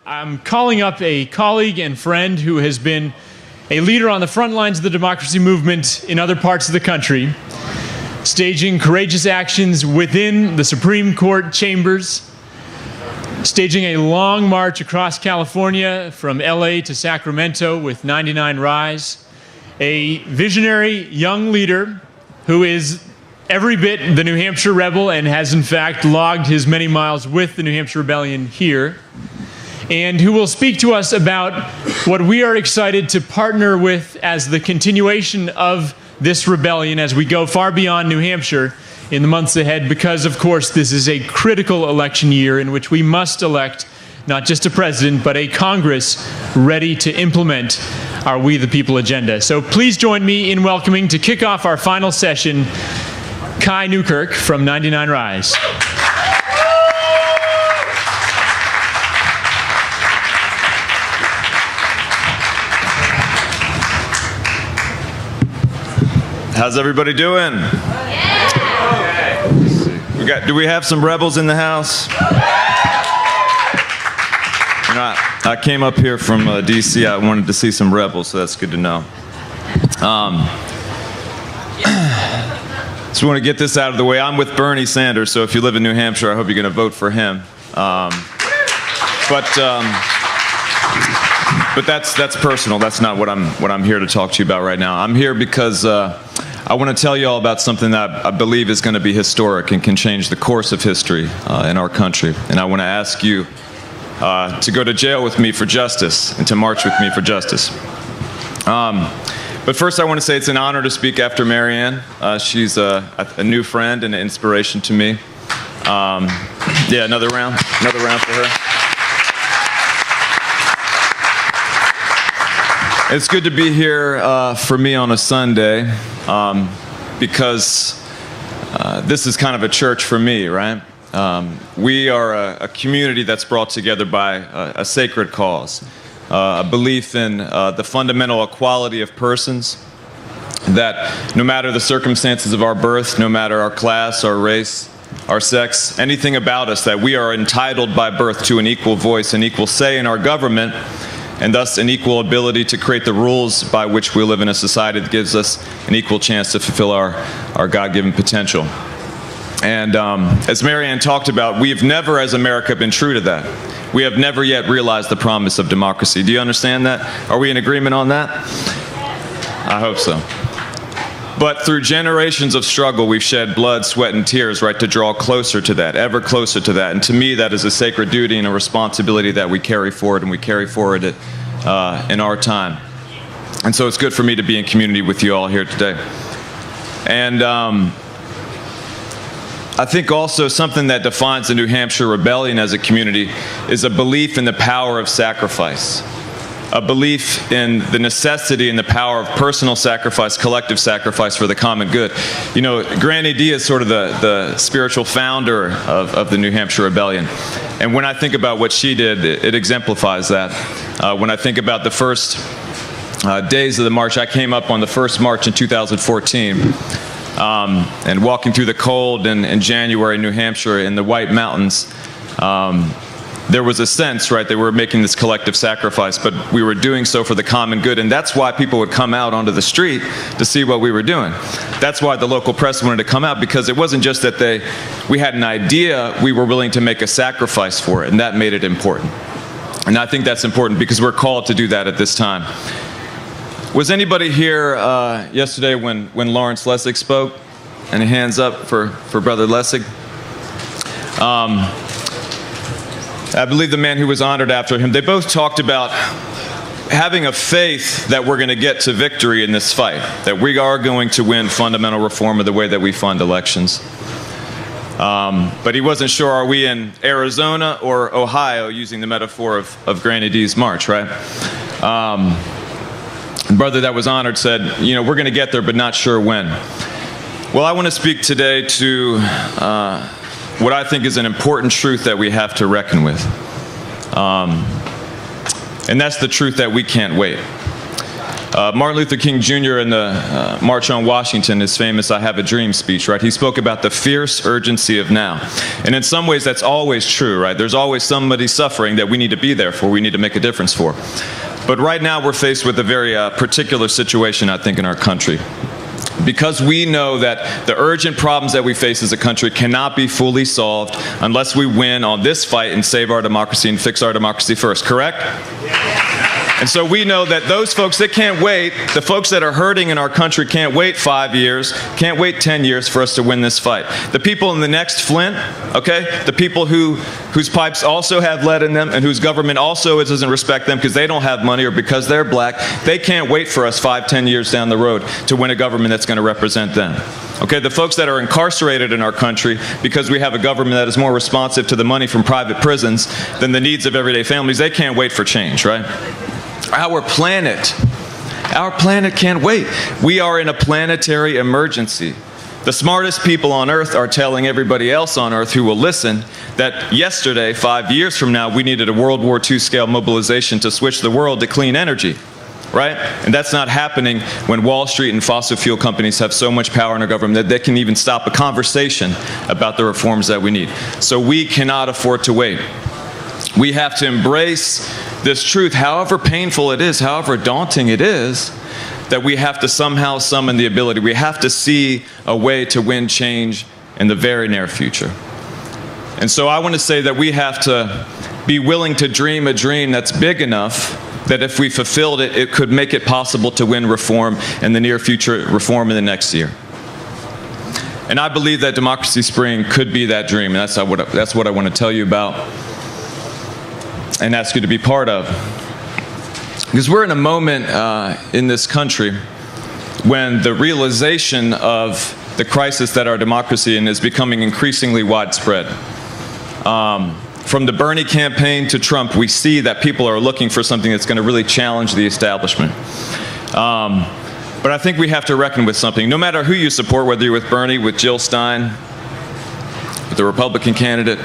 I'm calling up a colleague and friend who has been a leader on the front lines of the democracy movement in other parts of the country, staging courageous actions within the Supreme Court chambers, staging a long march across California from LA to Sacramento with 99 Rise, a visionary young leader who is every bit the New Hampshire Rebel and has in fact logged his many miles with the New Hampshire Rebellion here, and who will speak to us about what we are excited to partner with as the continuation of this rebellion as we go far beyond New Hampshire in the months ahead, because of course this is a critical election year in which we must elect not just a president but a Congress ready to implement our We the People agenda. So please join me in welcoming, to kick off our final session, Kai Newkirk from 99 Rise. How's everybody doing? Yeah. Do we have some rebels in the house? You know, I came up here from DC. I wanted to see some rebels, so that's good to know. Just want to get this out of the way. I'm with Bernie Sanders, so if you live in New Hampshire, I hope you're going to vote for him. But that's personal. That's not what I'm here to talk to you about right now. I'm here because I want to tell you all about something that I believe is going to be historic and can change the course of history in our country. And I want to ask you to go to jail with me for justice and to march with me for justice. But first I want to say it's an honor to speak after Marianne. She's a new friend and an inspiration to me. Yeah, another round for her. It's good to be here for me on a Sunday because this is kind of a church for me, right? We are a community that's brought together by a sacred cause, a belief in the fundamental equality of persons, that no matter the circumstances of our birth, no matter our class, our race, our sex, anything about us, that we are entitled by birth to an equal voice, an equal say in our government, and thus an equal ability to create the rules by which we live in a society that gives us an equal chance to fulfill our God-given potential. And as Marianne talked about, we have never, as America, been true to that. We have never yet realized the promise of democracy. Do you understand that? Are we in agreement on that? I hope so. But through generations of struggle, we've shed blood, sweat, and tears, right, to draw closer to that, ever closer to that. And to me, that is a sacred duty and a responsibility that we carry forward, and we carry forward it in our time. And so it's good for me to be in community with you all here today. And I think also something that defines the New Hampshire Rebellion as a community is a belief in the power of sacrifice. A belief in the necessity and the power of personal sacrifice, collective sacrifice for the common good. You know, Granny D is sort of the spiritual founder of the New Hampshire Rebellion. And when I think about what she did, it exemplifies that. When I think about the first days of the march, I came up on the first march in 2014. And walking through the cold in January in New Hampshire in the White Mountains, there was a sense, right, that we were making this collective sacrifice, but we were doing so for the common good, and that's why people would come out onto the street to see what we were doing. That's why the local press wanted to come out, because it wasn't just that we had an idea, we were willing to make a sacrifice for it, and that made it important. And I think that's important because we're called to do that at this time. Was anybody here yesterday when Lawrence Lessig spoke? Any hands up for Brother Lessig? I believe the man who was honored after him, they both talked about having a faith that we're going to get to victory in this fight, that we are going to win fundamental reform of the way that we fund elections. But he wasn't sure, are we in Arizona or Ohio, using the metaphor of Granny D's march, right? The brother that was honored said, you know, we're going to get there, but not sure when. Well, I want to speak today to what I think is an important truth that we have to reckon with. And that's the truth that we can't wait. Martin Luther King Jr. in the March on Washington, his famous I Have a Dream speech, right? He spoke about the fierce urgency of now. And in some ways, that's always true, right? There's always somebody suffering that we need to be there for, we need to make a difference for. But right now, we're faced with a very particular situation, I think, in our country. Because we know that the urgent problems that we face as a country cannot be fully solved unless we win on this fight and save our democracy and fix our democracy first, correct? And so we know that those folks that can't wait, the folks that are hurting in our country can't wait 5 years, can't wait 10 years for us to win this fight. The people in the next Flint, okay, the people whose pipes also have lead in them and whose government also doesn't respect them because they don't have money or because they're black, they can't wait for us 5, 10 years down the road to win a government that's going to represent them. Okay, the folks that are incarcerated in our country because we have a government that is more responsive to the money from private prisons than the needs of everyday families, they can't wait for change, right? Our planet can't wait. We are in a planetary emergency. The smartest people on Earth are telling everybody else on Earth who will listen that yesterday, 5 years from now, we needed a World War II scale mobilization to switch the world to clean energy, right? And that's not happening when Wall Street and fossil fuel companies have so much power in our government that they can even stop a conversation about the reforms that we need. So we cannot afford to wait. We have to embrace this truth, however painful it is, however daunting it is, that we have to somehow summon the ability. We have to see a way to win change in the very near future. And so I want to say that we have to be willing to dream a dream that's big enough that if we fulfilled it, it could make it possible to win reform in the near future, reform in the next year. And I believe that Democracy Spring could be that dream, and that's what I want to tell you about and ask you to be part of. Because we're in a moment in this country when the realization of the crisis that our democracy in is becoming increasingly widespread. From the Bernie campaign to Trump, we see that people are looking for something that's going to really challenge the establishment. But I think we have to reckon with something. No matter who you support, whether you're with Bernie, with Jill Stein, with the Republican candidate,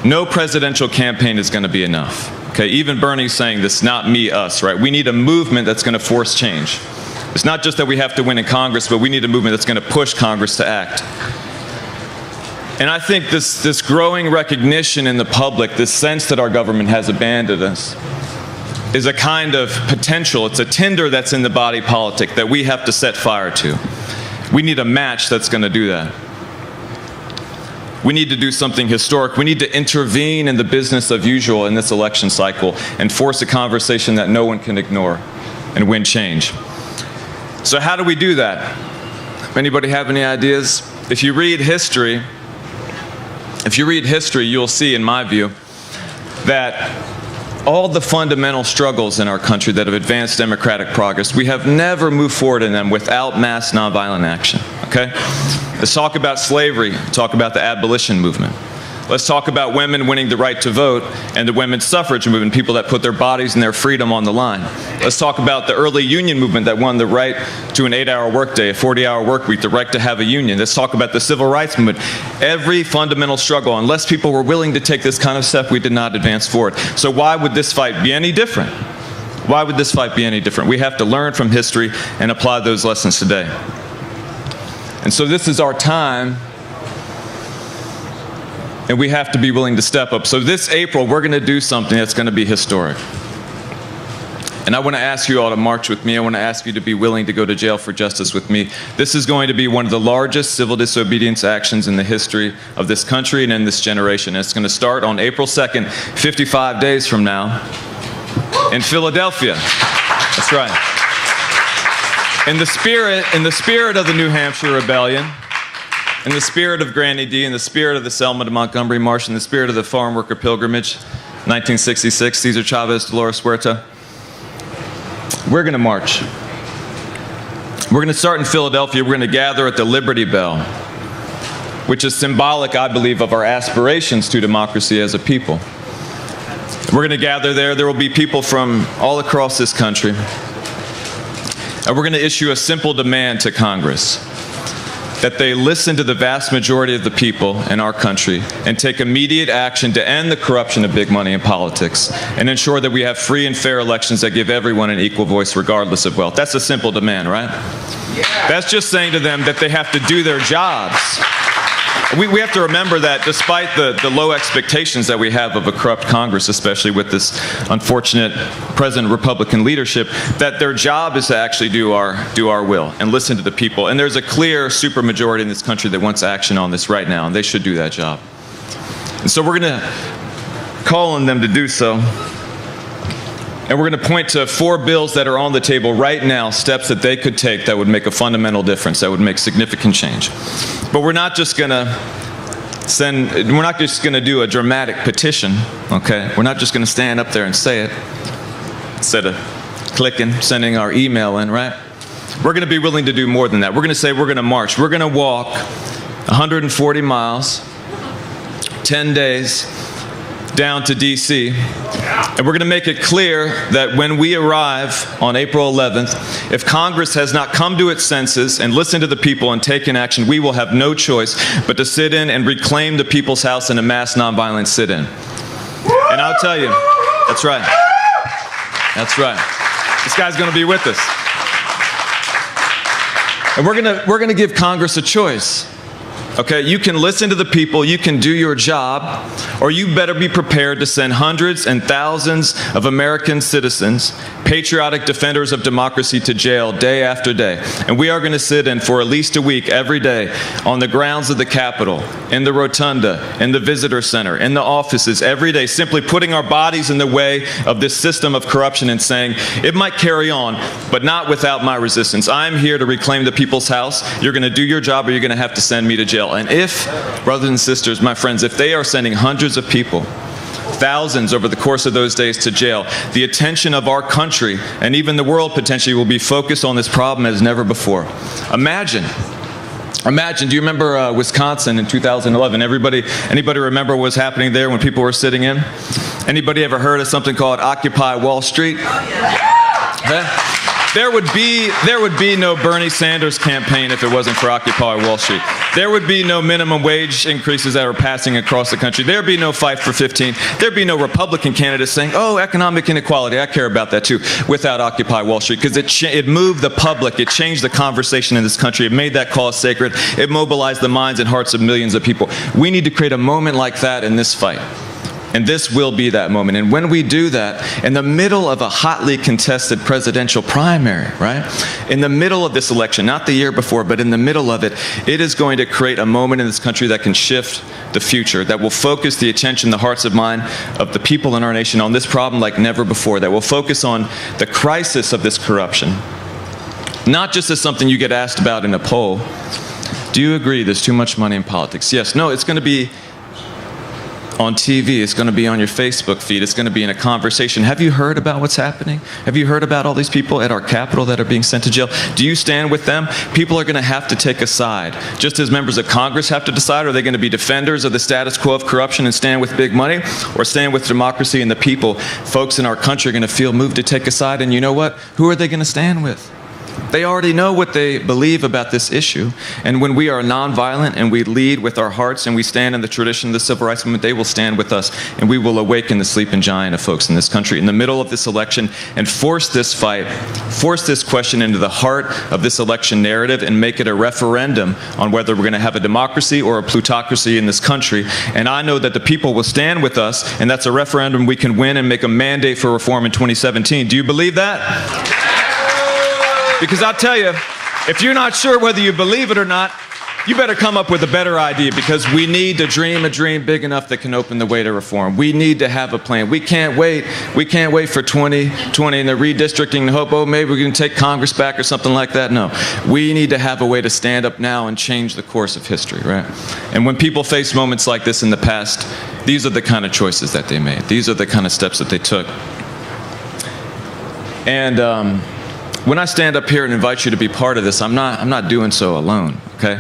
no presidential campaign is going to be enough. Okay, even Bernie's saying this, not me, us, right? We need a movement that's going to force change. It's not just that we have to win in Congress, but we need a movement that's going to push Congress to act. And I think this growing recognition in the public, this sense that our government has abandoned us, is a kind of potential. It's a tinder that's in the body politic that we have to set fire to. We need a match that's going to do that. We need to do something historic. We need to intervene in the business of usual in this election cycle and force a conversation that no one can ignore and win change. So how do we do that? Anybody have any ideas? If you read history, you'll see, in my view, that all the fundamental struggles in our country that have advanced democratic progress, we have never moved forward in them without mass nonviolent action, okay? Let's talk about slavery, talk about the abolition movement. Let's talk about women winning the right to vote and the women's suffrage movement, people that put their bodies and their freedom on the line. Let's talk about the early union movement that won the right to an 8-hour workday, a 40-hour work week, the right to have a union. Let's talk about the civil rights movement. Every fundamental struggle, unless people were willing to take this kind of step, we did not advance forward. So why would this fight be any different? Why would this fight be any different? We have to learn from history and apply those lessons today. And so this is our time, and we have to be willing to step up. So this April, we're going to do something that's going to be historic. And I want to ask you all to march with me. I want to ask you to be willing to go to jail for justice with me. This is going to be one of the largest civil disobedience actions in the history of this country and in this generation. And it's going to start on April 2nd, 55 days from now, in Philadelphia. That's right. In the spirit of the New Hampshire Rebellion, in the spirit of Granny D, in the spirit of the Selma to Montgomery March, in the spirit of the Farm Worker Pilgrimage, 1966, Cesar Chavez, Dolores Huerta, we're going to march. We're going to start in Philadelphia. We're going to gather at the Liberty Bell, which is symbolic, I believe, of our aspirations to democracy as a people. We're going to gather there. There will be people from all across this country. And we're going to issue a simple demand to Congress. that they listen to the vast majority of the people in our country and take immediate action to end the corruption of big money in politics and ensure that we have free and fair elections that give everyone an equal voice regardless of wealth. That's a simple demand, right? Yeah. That's just saying to them that they have to do their jobs. We have to remember that despite the low expectations that we have of a corrupt Congress, especially with this unfortunate present Republican leadership, that their job is to actually do our will and listen to the people. And there's a clear supermajority in this country that wants action on this right now, and they should do that job. And so we're going to call on them to do so. And we're going to point to 4 bills that are on the table right now, steps that they could take that would make a fundamental difference, that would make significant change. But we're not just going to do a dramatic petition, okay? We're not just going to stand up there and say it instead of clicking, sending our email in, right? We're going to be willing to do more than that. We're going to say we're going to march. We're going to walk 140 miles, 10 days, down to D.C., and we're going to make it clear that when we arrive on April 11th, if Congress has not come to its senses and listened to the people and taken action, we will have no choice but to sit in and reclaim the people's house in a mass nonviolent sit-in. And I'll tell you, that's right. That's right. This guy's going to be with us. And we're going to give Congress a choice. Okay, you can listen to the people, you can do your job, or you better be prepared to send hundreds and thousands of American citizens, patriotic defenders of democracy, to jail day after day. And we are going to sit in for at least a week every day on the grounds of the Capitol, in the Rotunda, in the Visitor Center, in the offices, every day, simply putting our bodies in the way of this system of corruption and saying, it might carry on, but not without my resistance. I'm here to reclaim the people's house. You're going to do your job, or you're going to have to send me to jail. And if, brothers and sisters, my friends, if they are sending hundreds of people, thousands over the course of those days to jail, the attention of our country and even the world potentially will be focused on this problem as never before. Imagine, do you remember Wisconsin in 2011? Anybody remember what was happening there when people were sitting in? Anybody ever heard of something called Occupy Wall Street? Yeah. There would be no Bernie Sanders campaign if it wasn't for Occupy Wall Street. There would be no minimum wage increases that are passing across the country. There'd be no Fight for 15. There'd be no Republican candidates saying, oh, economic inequality, I care about that too, without Occupy Wall Street, because it moved the public. It changed the conversation in this country. It made that cause sacred. It mobilized the minds and hearts of millions of people. We need to create a moment like that in this fight. And this will be that moment. And when we do that, in the middle of a hotly contested presidential primary, right? In the middle of this election, not the year before, but in the middle of it, it is going to create a moment in this country that can shift the future, that will focus the attention, the hearts and mind of the people in our nation on this problem like never before, that will focus on the crisis of this corruption, not just as something you get asked about in a poll. Do you agree there's too much money in politics? Yes. No, it's going to be on TV, it's going to be on your Facebook feed, it's going to be in a conversation. Have you heard about what's happening? Have you heard about all these people at our Capitol that are being sent to jail? Do you stand with them? People are going to have to take a side. Just as members of Congress have to decide, are they going to be defenders of the status quo of corruption and stand with big money, or stand with democracy and the people? Folks in our country are going to feel moved to take a side, and you know what? Who are they going to stand with? They already know what they believe about this issue. And when we are nonviolent and we lead with our hearts and we stand in the tradition of the civil rights movement, they will stand with us, and we will awaken the sleeping giant of folks in this country in the middle of this election and force this fight, force this question into the heart of this election narrative and make it a referendum on whether we're going to have a democracy or a plutocracy in this country. And I know that the people will stand with us, and that's a referendum we can win and make a mandate for reform in 2017. Do you believe that? Because I'll tell you, if you're not sure whether you believe it or not, you better come up with a better idea, because we need to dream a dream big enough that can open the way to reform. We need to have a plan. We can't wait. We can't wait for 2020 and the redistricting and hope, oh, maybe we can take Congress back or something like that. No. We need to have a way to stand up now and change the course of history, right? And when people face moments like this in the past, these are the kind of choices that they made. These are the kind of steps that they took. And when I stand up here and invite you to be part of this, I'm not doing so alone, okay?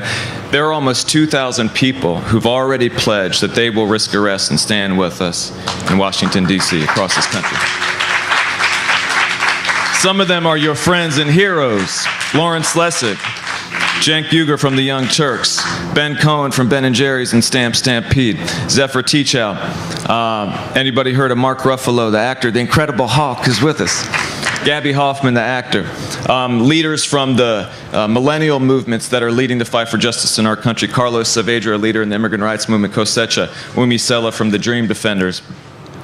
There are almost 2,000 people who've already pledged that they will risk arrest and stand with us in Washington, D.C., across this country. Some of them are your friends and heroes: Lawrence Lessig, Cenk Uygur from the Young Turks, Ben Cohen from Ben & Jerry's and Stamp Stampede, Zephyr Teachout. Anybody heard of Mark Ruffalo, the actor? The Incredible Hulk is with us. Gabby Hoffman, the actor. Leaders from the millennial movements that are leading the fight for justice in our country. Carlos Saavedra, a leader in the immigrant rights movement. Cosecha, Umi Sela from the Dream Defenders.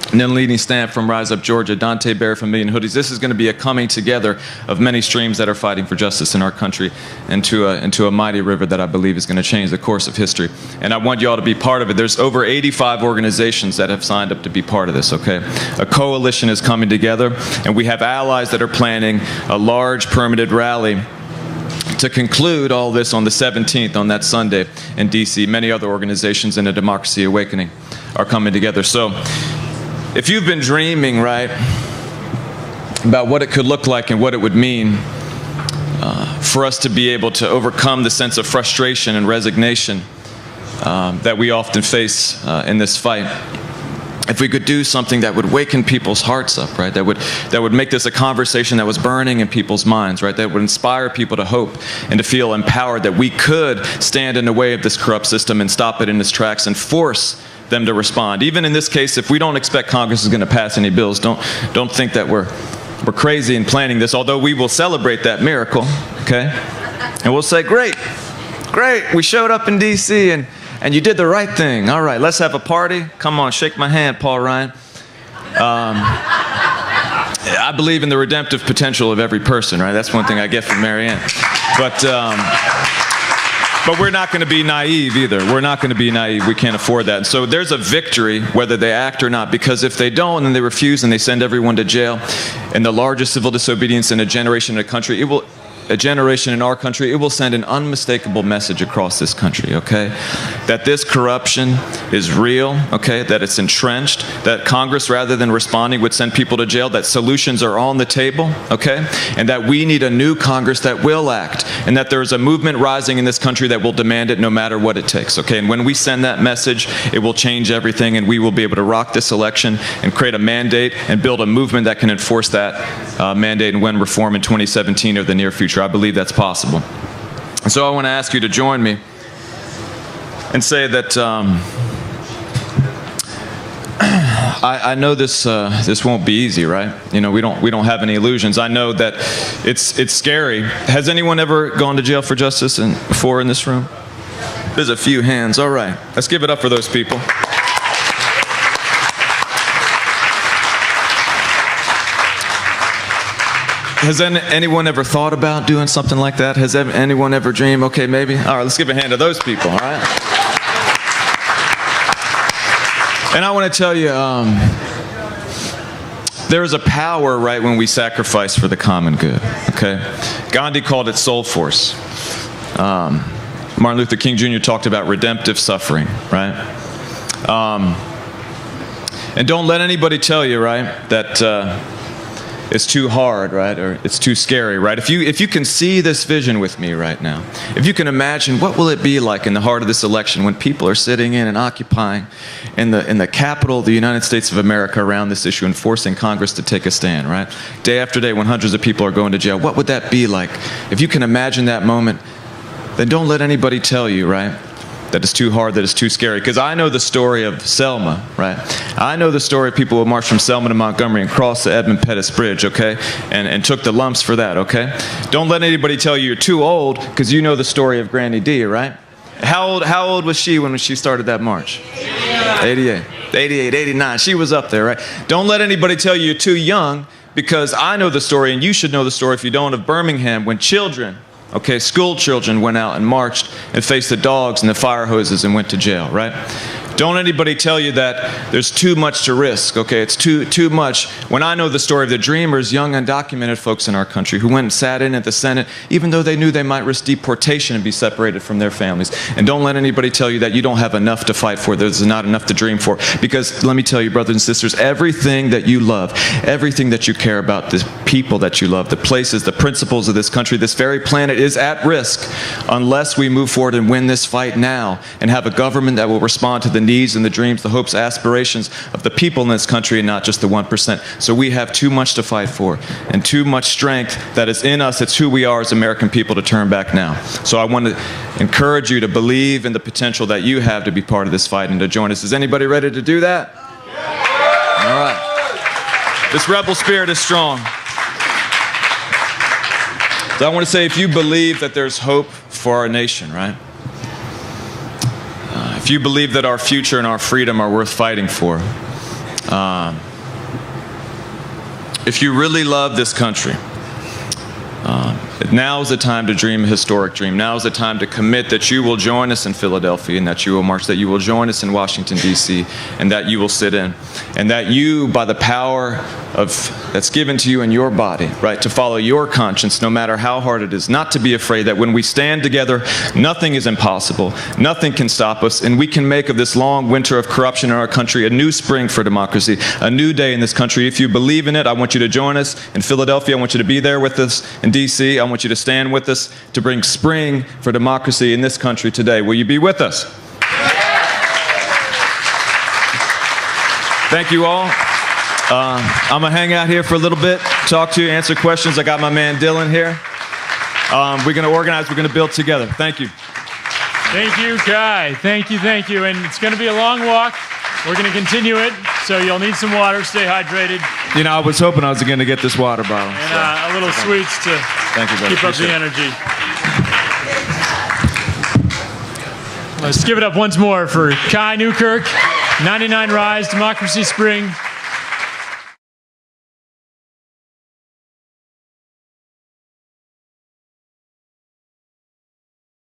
Nilini Stamp from Rise Up Georgia, Dante Barry from Million Hoodies. This is going to be a coming together of many streams that are fighting for justice in our country into a mighty river that I believe is going to change the course of history. And I want you all to be part of it. There's over 85 organizations that have signed up to be part of this, okay? A coalition is coming together, and we have allies that are planning a large permitted rally to conclude all this on the 17th, on that Sunday in D.C. Many other organizations in a democracy awakening are coming together. So if you've been dreaming, right, about what it could look like and what it would mean for us to be able to overcome the sense of frustration and resignation that we often face in this fight, if we could do something that would waken people's hearts up, right, that would make this a conversation that was burning in people's minds, right, that would inspire people to hope and to feel empowered that we could stand in the way of this corrupt system and stop it in its tracks and force them to respond. Even in this case, if we don't expect Congress is going to pass any bills, don't think that we're crazy in planning this, although we will celebrate that miracle, okay? And we'll say, great, we showed up in D.C. and you did the right thing. All right, let's have a party. Come on, shake my hand, Paul Ryan. I believe in the redemptive potential of every person, right? That's one thing I get from Marianne. But we're not going to be naive either. We're not going to be naive. We can't afford that. And so there's a victory whether they act or not, because if they don't and they refuse and they send everyone to jail in the largest civil disobedience in a generation in a country, a generation in our country, it will send an unmistakable message across this country, okay? That this corruption is real, okay? That it's entrenched, that Congress, rather than responding, would send people to jail, that solutions are on the table, okay? And that we need a new Congress that will act, and that there is a movement rising in this country that will demand it no matter what it takes, okay? And when we send that message, it will change everything, and we will be able to rock this election and create a mandate and build a movement that can enforce that mandate and win reform in 2017 or the near future. I believe that's possible. And so I want to ask you to join me and say that I know this won't be easy, right? You know, we don't have any illusions. I know that it's scary. Has anyone ever gone to jail for justice before in this room? There's a few hands. All right, let's give it up for those people. Has anyone ever thought about doing something like that? Has anyone ever dreamed, okay, maybe? All right, let's give a hand to those people, all right? And I want to tell you, there is a power, right, when we sacrifice for the common good, okay? Gandhi called it soul force. Martin Luther King Jr. talked about redemptive suffering, right? And don't let anybody tell you, right, that it's too hard, right, or it's too scary, right? If you can see this vision with me right now, if you can imagine what will it be like in the heart of this election when people are sitting in and occupying in the capital of the United States of America around this issue and forcing Congress to take a stand, right? Day after day when hundreds of people are going to jail, what would that be like? If you can imagine that moment, then don't let anybody tell you, right, that it's too hard, that it's too scary. Because I know the story of Selma, right? I know the story of people who marched from Selma to Montgomery and crossed the Edmund Pettus Bridge, okay? And took the lumps for that, okay? Don't let anybody tell you you're too old, because you know the story of Granny D, right? How old was she when she started that march? 88, 89. She was up there, right? Don't let anybody tell you you're too young, because I know the story, and you should know the story if you don't, of Birmingham, when children, okay, school children went out and marched and faced the dogs and the fire hoses and went to jail, right? Don't anybody tell you that there's too much to risk, okay? It's too much. When I know the story of the dreamers, young undocumented folks in our country who went and sat in at the Senate, even though they knew they might risk deportation and be separated from their families. And don't let anybody tell you that you don't have enough to fight for, there's not enough to dream for. Because let me tell you, brothers and sisters, everything that you love, everything that you care about, the people that you love, the places, the principles of this country, this very planet is at risk unless we move forward and win this fight now and have a government that will respond to the needs and the dreams, the hopes, aspirations of the people in this country and not just the 1%. So we have too much to fight for and too much strength that is in us. It's who we are as American people to turn back now. So I want to encourage you to believe in the potential that you have to be part of this fight and to join us. Is anybody ready to do that? All right. This rebel spirit is strong. So I want to say, if you believe that there's hope for our nation, right? If you believe that our future and our freedom are worth fighting for, if you really love this country, now is the time to dream a historic dream. Now is the time to commit that you will join us in Philadelphia and that you will march, that you will join us in Washington, D.C., and that you will sit in. And that you, by the power that's given to you in your body, right, to follow your conscience, no matter how hard it is, not to be afraid that when we stand together, nothing is impossible, nothing can stop us, and we can make of this long winter of corruption in our country a new spring for democracy, a new day in this country. If you believe in it, I want you to join us in Philadelphia. I want you to be there with us in D.C. I want you to stand with us to bring spring for democracy in this country today. Will you be with us? Thank you all. I'm going to hang out here for a little bit, talk to you, answer questions. I got my man Dylan here. We're going to organize. We're going to build together. Thank you. Thank you, Kai. Thank you, thank you. And it's going to be a long walk. We're going to continue it, so you'll need some water. Stay hydrated. You know, I was hoping I was going to get this water bottle. And a little sweets to keep up the energy. Let's give it up once more for Kai Newkirk, 99 Rise, Democracy Spring.